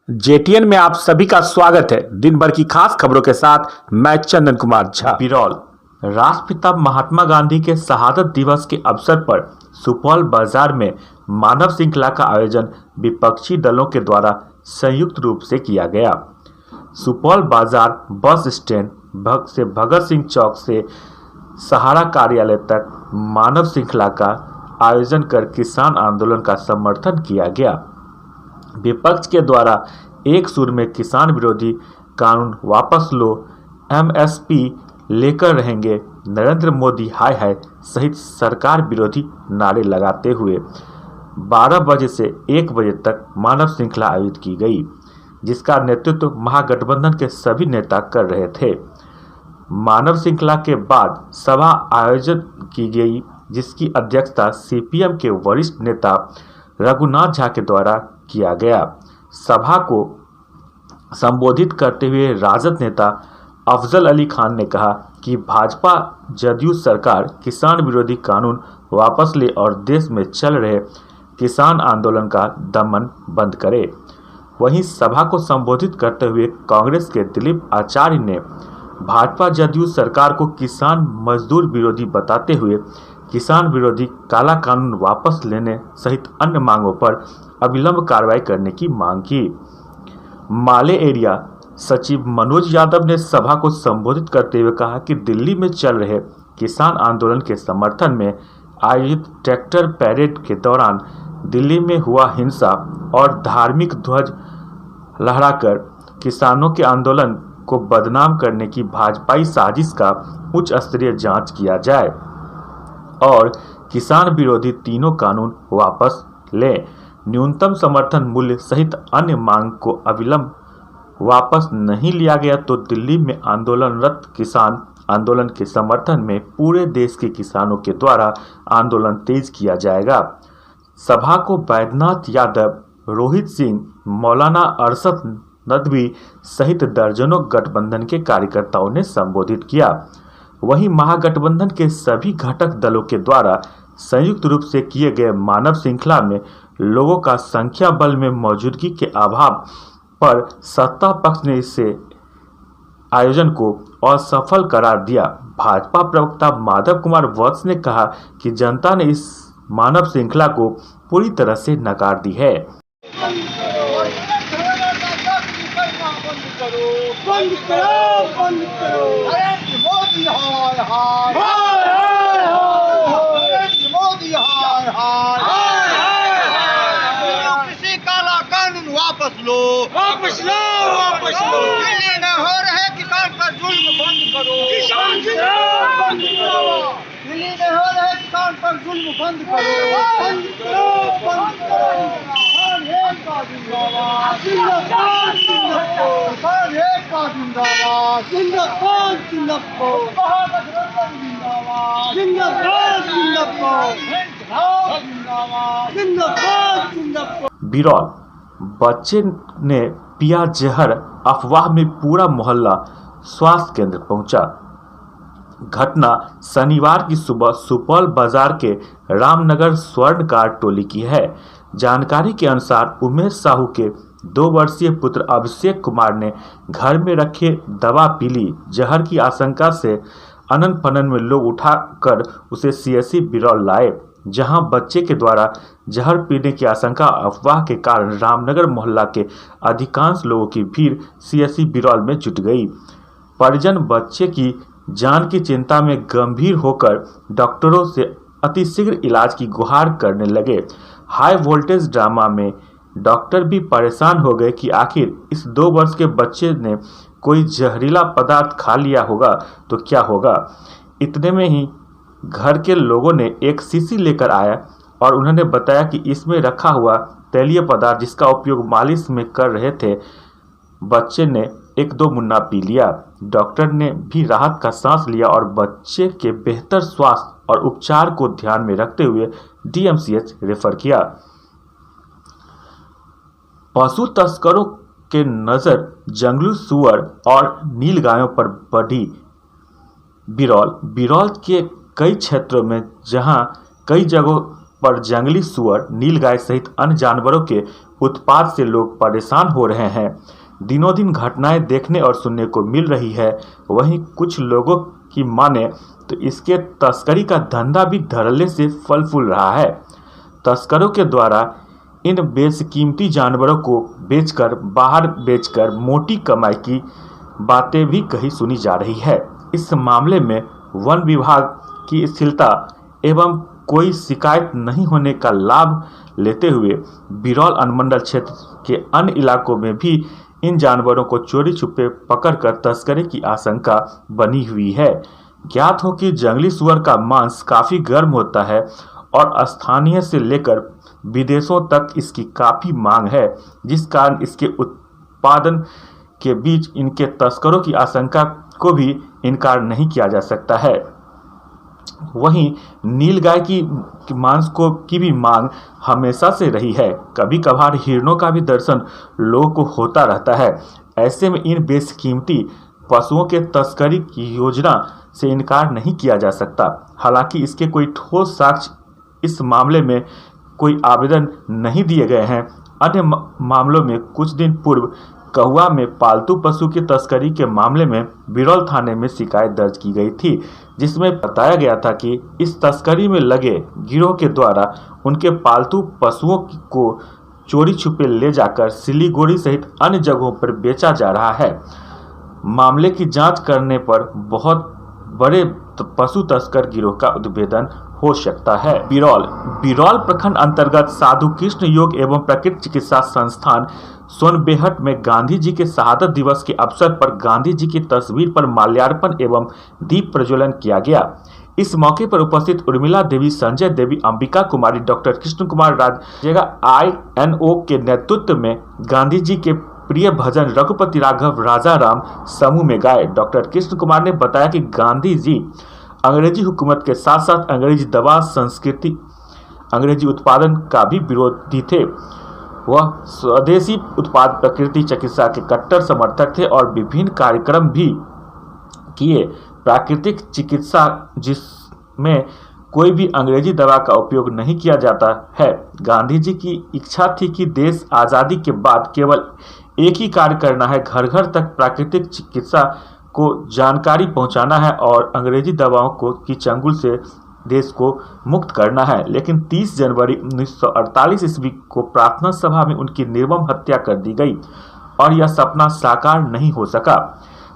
जेटीएन में आप सभी का स्वागत है। दिन भर की खास खबरों के साथ मैं चंदन कुमार झा। बिरौल राष्ट्रपिता महात्मा गांधी के शहादत दिवस के अवसर पर सुपौल बाजार में मानव श्रृंखला का आयोजन विपक्षी दलों के द्वारा संयुक्त रूप से किया गया। सुपौल बाजार बस स्टैंड से भगत सिंह चौक से सहारा कार्यालय तक मानव श्रृंखला का आयोजन कर किसान आंदोलन का समर्थन किया गया। विपक्ष के द्वारा एक सुर में किसान विरोधी कानून वापस लो, एमएसपी लेकर रहेंगे नरेंद्र मोदी हाय हाय सहित सरकार विरोधी नारे लगाते हुए 12 बजे से 1 बजे तक मानव श्रृंखला आयोजित की गई, जिसका नेतृत्व महागठबंधन के सभी नेता कर रहे थे। मानव श्रृंखला के बाद सभा आयोजित की गई, जिसकी अध्यक्षता सीपीएम के वरिष्ठ नेता रघुनाथ झा के द्वारा किया गया। सभा को संबोधित करते हुए राजद नेता अफजल अली खान ने कहा कि भाजपा जदयू सरकार किसान विरोधी कानून वापस ले और देश में चल रहे किसान आंदोलन का दमन बंद करे। वहीं सभा को संबोधित करते हुए कांग्रेस के दिलीप आचार्य ने भाजपा जदयू सरकार को किसान मजदूर विरोधी बताते हुए किसान विरोधी काला कानून वापस लेने सहित अन्य मांगों पर अविलंब कार्रवाई करने की मांग की। माले एरिया सचिव मनोज यादव ने सभा को संबोधित करते हुए कहा कि दिल्ली में चल रहे किसान आंदोलन के समर्थन में आयोजित ट्रैक्टर पैरेड के दौरान दिल्ली में हुआ हिंसा और धार्मिक ध्वज लहराकर किसानों के आंदोलन को बदनाम करने की भाजपाई साजिश का उच्च स्तरीय जांच किया जाए और किसान विरोधी तीनों कानून वापस लें। न्यूनतम समर्थन मूल्य सहित अन्य मांग को अविलंब वापस नहीं लिया गया तो दिल्ली में आंदोलनरत किसान आंदोलन के समर्थन में पूरे देश के किसानों के द्वारा आंदोलन तेज किया जाएगा। सभा को बैद्यनाथ यादव, रोहित सिंह, मौलाना अरशद नदवी सहित दर्जनों गठबंधन के कार्यकर्ताओं ने संबोधित किया। वहीं महागठबंधन के सभी घटक दलों के द्वारा संयुक्त रूप से किए गए मानव श्रृंखला में लोगों का संख्या बल में मौजूदगी के अभाव पर सत्ता पक्ष ने इसे आयोजन को असफल करार दिया। भाजपा प्रवक्ता माधव कुमार वत्स ने कहा कि जनता ने इस मानव श्रृंखला को पूरी तरह से नकार दी है। बंद करो मोदी हाय हाय मोदी हाय हाय किसी काला कानून वापस लो दिल्ली में हो रहे किसान पर जुल्म बंद करो दिल्ली में हो रहे किसान पर जुल्म बंद करो बिरौल बच्चे ने पिया जहर, अफवाह में पूरा मोहल्ला स्वास्थ्य केंद्र पहुंचा। घटना शनिवार की सुबह सुपौल बाजार के रामनगर स्वर्णकार टोली की है। जानकारी के अनुसार उमेश साहू के 2 वर्षीय पुत्र अभिषेक कुमार ने घर में रखे दवा पी ली। जहर की आशंका से अनन फनन में लोग उठाकर उसे सीएससी बिरौल लाए, जहां बच्चे के द्वारा जहर पीने की आशंका अफवाह के कारण रामनगर मोहल्ला के अधिकांश लोगों की भीड़ सीएससी बिरौल में जुट गई। परिजन बच्चे की जान की चिंता में गंभीर होकर डॉक्टरों से अतिशीघ्र इलाज की गुहार करने लगे। हाई वोल्टेज ड्रामा में डॉक्टर भी परेशान हो गए कि आखिर इस 2 वर्ष के बच्चे ने कोई जहरीला पदार्थ खा लिया होगा तो क्या होगा। इतने में ही घर के लोगों ने एक शीशी लेकर आया और उन्होंने बताया कि इसमें रखा हुआ तैलीय पदार्थ जिसका उपयोग मालिश में कर रहे थे। बच्चे ने 1-2 मुन्ना पी लिया। डॉक्टर ने भी राहत का सांस लिया और बच्चे के बेहतर स्वास्थ्य और उपचार को ध्यान में रखते हुए डीएमसीएच रेफर किया। पशु तस्करों के नजर जंगली सुअर और नीलगायों पर बढ़ी। बिरौल के कई क्षेत्रों में जहां कई जगहों पर जंगली सुअर, नीलगाय सहित अन्य जानवरों के उत्पात से लोग परेशान हो रहे हैं। दिनों दिन घटनाएं देखने और सुनने को मिल रही है। वहीं कुछ लोगों की माने तो इसके तस्करी का धंधा भी धड़ल्ले से फल फूल रहा है। तस्करों के द्वारा इन बेशकीमती जानवरों को बेचकर बाहर बेचकर मोटी कमाई की बातें भी कही सुनी जा रही है। इस मामले में वन विभाग की स्थिरता एवं कोई शिकायत नहीं होने का लाभ लेते हुए बिरौल अनुमंडल क्षेत्र के अन्य इलाकों में भी इन जानवरों को चोरी छुपे पकड़कर तस्करी की आशंका बनी हुई है। ज्ञात हो कि जंगली सुअर का मांस काफी गर्म होता है और स्थानीय से लेकर विदेशों तक इसकी काफी मांग है, जिस कारण इसके उत्पादन के बीच इनके तस्करों की आशंका को भी इनकार नहीं किया जा सकता है। वहीं नीलगाय की मांस की भी मांग हमेशा से रही है। कभी कभार हिरणों का भी दर्शन लोगों को होता रहता है। ऐसे में इन बेशकीमती पशुओं के तस्करी की योजना से इनकार नहीं किया जा सकता। हालांकि इसके कोई ठोस साक्ष्य इस मामले में कोई आवेदन नहीं दिए गए हैं। अन्य मामलों में कुछ दिन पूर्व कहुआ में पालतू पशु की तस्करी के मामले में बिरौल थाने में शिकायत दर्ज की गई थी, जिसमें बताया गया था कि इस तस्करी में लगे गिरोह के द्वारा उनके पालतू पशुओं को चोरी छुपे ले जाकर सिलीगुड़ी सहित अन्य जगहों पर बेचा जा रहा है। मामले की जांच करने पर बहुत बड़े पशु तस्कर गिरोह का उद्भेदन हो सकता है। बिरौल प्रखंड अंतर्गत साधु कृष्ण योग एवं प्रकृति चिकित्सा संस्थान सोनबेहट में गांधी जी के शहादत दिवस के अवसर पर गांधी जी की तस्वीर पर माल्यार्पण एवं दीप प्रज्वलन किया गया। इस मौके पर उपस्थित उर्मिला देवी, संजय देवी, अंबिका कुमारी, डॉक्टर कृष्ण कुमार राजेगा INO के नेतृत्व में गांधी जी के प्रिय भजन रघुपति राघव राजा राम समूह में गाए। डॉक्टर कृष्ण कुमार ने बताया कि गांधी जी अंग्रेजी हुकूमत के साथ साथ अंग्रेजी दवा, संस्कृति, अंग्रेजी उत्पादन का भी विरोधी थे। वह स्वदेशी उत्पाद प्रकृति चिकित्सा के कट्टर समर्थक थे और विभिन्न कार्यक्रम भी किए। प्राकृतिक चिकित्सा जिसमें कोई भी अंग्रेजी दवा का उपयोग नहीं किया जाता है। गांधी जी की इच्छा थी कि देश आज़ादी के बाद केवल एक ही कार्य करना है, घर घर तक प्राकृतिक चिकित्सा को जानकारी पहुंचाना है और अंग्रेजी दवाओं की चंगुल से देश को मुक्त करना है। लेकिन 30 जनवरी 1948 ईस्वी को प्रार्थना सभा में उनकी निर्मम हत्या कर दी गई और यह सपना साकार नहीं हो सका।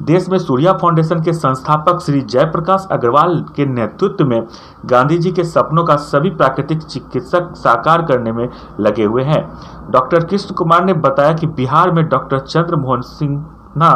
देश में सूर्या फाउंडेशन के संस्थापक श्री जयप्रकाश अग्रवाल के नेतृत्व में गांधी जी के सपनों का सभी प्राकृतिक चिकित्सक साकार करने में लगे हुए हैं। डॉक्टर कृष्ण कुमार ने बताया कि बिहार में doctor Chandramohan Sinha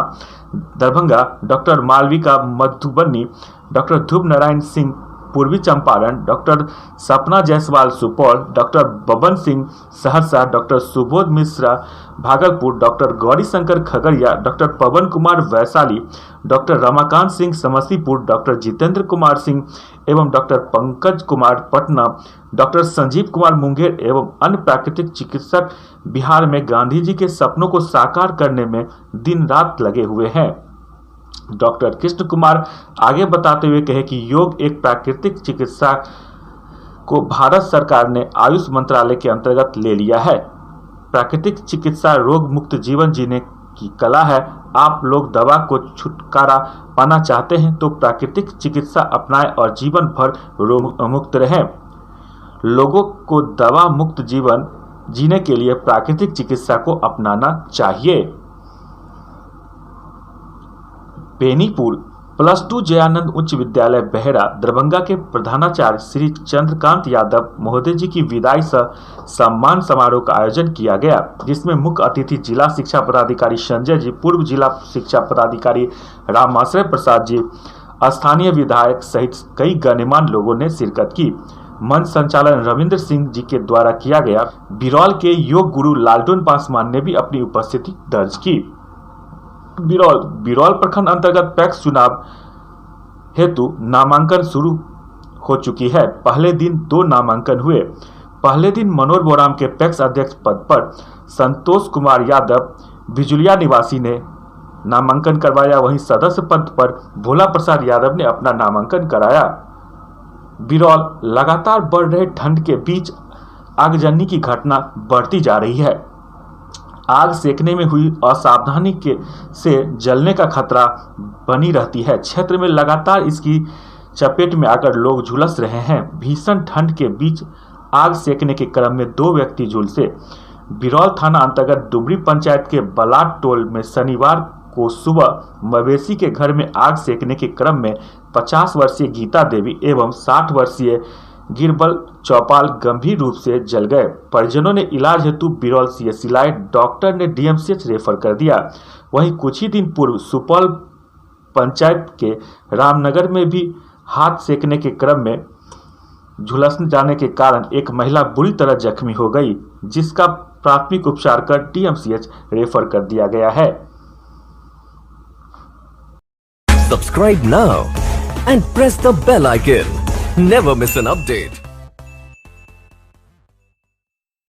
Darbhanga, doctor Malvika Madhubani, doctor Dhruv Narayan Singh Purvi Champaran, doctor Sapna Jaiswal Supaul, doctor Baban Singh Saharsa, doctor Subodh Mishra Bhagalpur, doctor Gauri Shankar Khagaria, doctor Pawan Kumar Vaishali, doctor Ramakant Singh Samastipur, doctor Jitendra Kumar Singh एवं डॉक्टर पंकज कुमार पटना, डॉक्टर संजीव कुमार मुंगेर एवं अन्य प्राकृतिक चिकित्सक बिहार में गांधी जी के सपनों को साकार करने में दिन रात लगे हुए हैं। डॉक्टर कृष्ण कुमार आगे बताते हुए कहे कि योग एक प्राकृतिक चिकित्सा को भारत सरकार ने आयुष मंत्रालय के अंतर्गत ले लिया है। प्राकृतिक चिकित्सा रोग मुक्त जीवन जीने की कला है। आप लोग दवा को छुटकारा पाना चाहते हैं तो प्राकृतिक चिकित्सा अपनाएं और जीवन भर रोग मुक्त रहें। लोगों को दवा मुक्त जीवन जीने के लिए प्राकृतिक चिकित्सा को अपनाना चाहिए। बेनीपुर +2 जयानंद उच्च विद्यालय बहेरा दरभंगा के प्रधानाचार्य श्री चंद्रकांत यादव महोदय जी की विदाई सह सम्मान समारोह का आयोजन किया गया, जिसमें मुख्य अतिथि जिला शिक्षा पदाधिकारी संजय जी, पूर्व जिला शिक्षा पदाधिकारी रामाश्रय प्रसाद जी, स्थानीय विधायक सहित कई गणमान्य लोगों ने शिरकत की। मंच संचालन रविंद्र सिंह जी के द्वारा किया गया। बिरौल के योग गुरु लालटून पासवान ने भी अपनी उपस्थिति दर्ज की। बिरौल प्रखंड अंतर्गत पैक्स चुनाव हेतु नामांकन शुरू हो चुकी है। पहले दिन 2 नामांकन हुए। पहले दिन मनोहर बोराम के पैक्स अध्यक्ष पद पर संतोष कुमार यादव बिजुलिया निवासी ने नामांकन करवाया। वहीं सदस्य पद पर भोला प्रसाद यादव ने अपना नामांकन कराया। बिरौल लगातार बढ़ रहे ठंड के बीच आगजनी की घटना बढ़ती जा रही है। आग सेकने में हुई असावधानी से जलने का खतरा बनी रहती है। क्षेत्र में लगातार इसकी चपेट में आकर लोग झुलस रहे हैं। भीषण ठंड के बीच आग सेकने के क्रम में 2 व्यक्ति झुलसे। बिरौल थाना अंतर्गत डुमरी पंचायत के बलाट टोल में शनिवार को सुबह मवेशी के घर में आग सेकने के क्रम में 50 वर्षीय गीता देवी एवं 60 वर्षीय गिरबल चौपाल गंभीर रूप से जल गए। परिजनों ने इलाज हेतु बिरौल सीएचसी लाए। डॉक्टर ने डीएमसीएच रेफर कर दिया। वहीं कुछ ही दिन पूर्व सुपौल पंचायत के रामनगर में भी हाथ सेकने के क्रम में झुलस जाने के कारण एक महिला बुरी तरह जख्मी हो गई, जिसका प्राथमिक उपचार कर डीएमसीएच रेफर कर दिया गया है। Subscribe now and press the bell icon. Never miss an update.